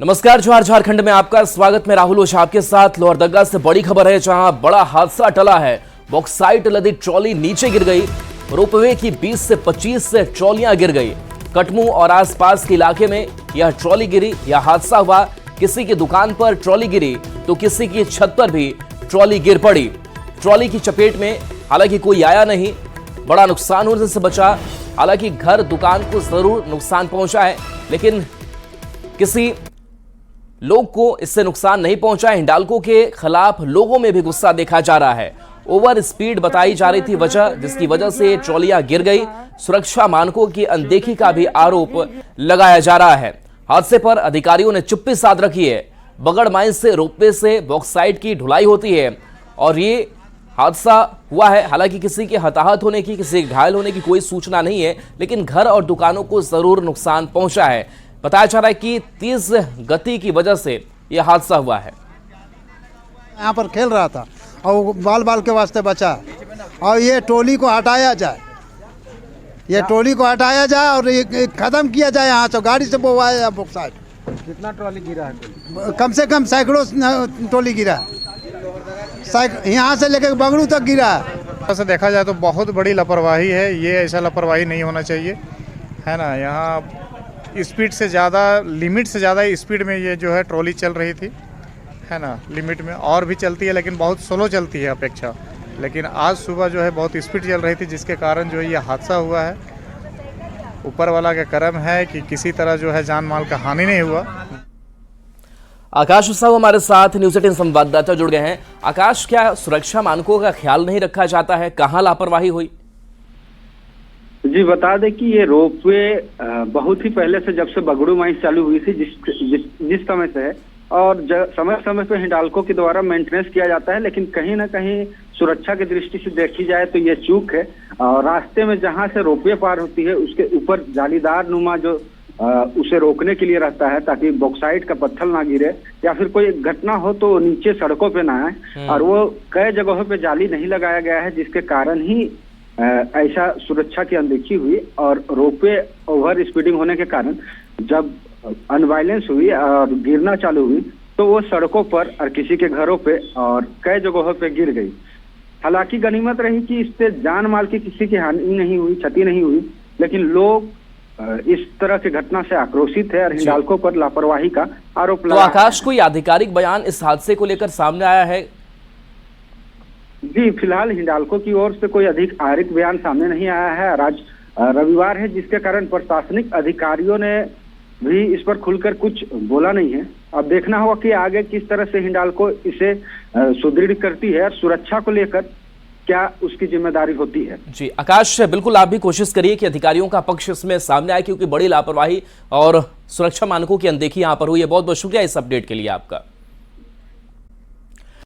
नमस्कार, जोहार झारखंड में आपका स्वागत। में राहुल ओझा आपके साथ। लोहरदगा से बड़ी खबर है, जहां बड़ा हादसा टला है। बॉक्साइट लदी ट्रॉली नीचे गिर गई। रोपवे की 20 से 25 से ट्रॉलियां गिर गई। कटमू और आसपास के इलाके में यह ट्रॉली गिरी। यह हादसा हुआ, किसी की दुकान पर ट्रॉली गिरी तो किसी की छत पर भी ट्रॉली गिर पड़ी। ट्रॉली की चपेट में हालांकि कोई आया नहीं, बड़ा नुकसान होने से बचा। हालांकि घर दुकान को जरूर नुकसान पहुंचा है, लेकिन किसी लोग को इससे नुकसान नहीं पहुंचा। हिंडाल्को के खिलाफ लोगों में भी गुस्सा देखा जा रहा है। ओवर स्पीड बताई जा रही थी वजह, जिसकी वजह से ट्रॉलियां गिर गई। सुरक्षा मानकों की अनदेखी का भी आरोप लगाया जा रहा है। हादसे पर अधिकारियों ने चुप्पी साध रखी है। बगड़ माइन से रोपवे से बॉक्साइट की ढुलाई होती है और ये हादसा हुआ है। हालांकि किसी के हताहत होने की, किसी के घायल होने की कोई सूचना नहीं है, लेकिन घर और दुकानों को जरूर नुकसान पहुंचा है। बताया जा रहा है कि तेज गति की वजह से यह हादसा हुआ है। यहाँ पर खेल रहा था और बाल बाल के वास्ते बचा, और ये ट्रॉली को हटाया जाए, ये ट्रॉली को हटाया जाए और ये खत्म किया जाए। यहाँ से गाड़ी से बोवाया बॉक्साइट। कितना ट्रॉली गिरा है? कम से कम सैकड़ों ट्रॉली गिरा है। यहाँ से लेकर बगड़ू तक गिरा है। ऐसा देखा जाए तो बहुत बड़ी लापरवाही है। ये ऐसा लापरवाही नहीं होना चाहिए, है ना। यहाँ स्पीड से ज़्यादा, लिमिट से ज़्यादा स्पीड में ये जो है ट्रॉली चल रही थी, है ना। लिमिट में और भी चलती है, लेकिन बहुत स्लो चलती है अपेक्षा। लेकिन आज सुबह जो है बहुत स्पीड चल रही थी, जिसके कारण जो है ये हादसा हुआ है। ऊपर वाला का करम है कि किसी तरह जो है जान माल का हानि नहीं हुआ। आकाश साहब हमारे साथ न्यूज़ 18 संवाददाता जुड़ गए हैं। आकाश, क्या सुरक्षा मानकों का ख्याल नहीं रखा जाता है? कहाँ लापरवाही हुई? जी बता दें कि ये रोपवे बहुत ही पहले से, जब से बगड़ू माइंस चालू हुई थी, जिस समय से है, और समय समय पे हिंडाल्को के द्वारा मेंटेनेंस किया जाता है। लेकिन कहीं ना कहीं सुरक्षा की दृष्टि से देखी जाए तो ये चूक है। और रास्ते में जहां से रोपवे पार होती है, उसके ऊपर जालीदार नुमा जो उसे रोकने के लिए रहता है, ताकि बॉक्साइट का पत्थर ना गिरे या फिर कोई घटना हो तो नीचे सड़कों पे ना आए। और वो कई जगहों पे जाली नहीं लगाया गया है, जिसके कारण ही ऐसा सुरक्षा की अनदेखी हुई। और रोपवे ओवर स्पीडिंग होने के कारण जब अनवायलेंस हुई और गिरना चालू हुई, तो वो सड़कों पर और किसी के घरों पे और कई जगहों पे गिर गई। हालांकि गनीमत रही कि इससे जान माल की किसी की हानि नहीं हुई, क्षति नहीं हुई, लेकिन लोग इस तरह की घटना से आक्रोशित है और हिंडाल्को पर लापरवाही का आरोप लगा। तो आकाश, कोई आधिकारिक बयान इस हादसे को लेकर सामने आया है? जी, फिलहाल हिंडाल्को की ओर से कोई आधिकारिक बयान सामने नहीं आया है। आज रविवार है, जिसके कारण प्रशासनिक अधिकारियों ने भी इस पर खुलकर कुछ बोला नहीं है। अब देखना होगा कि आगे किस तरह से हिंडाल्को इसे सुदृढ़ करती है और सुरक्षा को लेकर क्या उसकी जिम्मेदारी होती है। जी आकाश, बिल्कुल आप भी कोशिश करिए कि अधिकारियों का पक्ष इसमें सामने आए, क्योंकि बड़ी लापरवाही और सुरक्षा मानकों की अनदेखी यहां पर हुई है। बहुत बहुत शुक्रिया इस अपडेट के लिए आपका।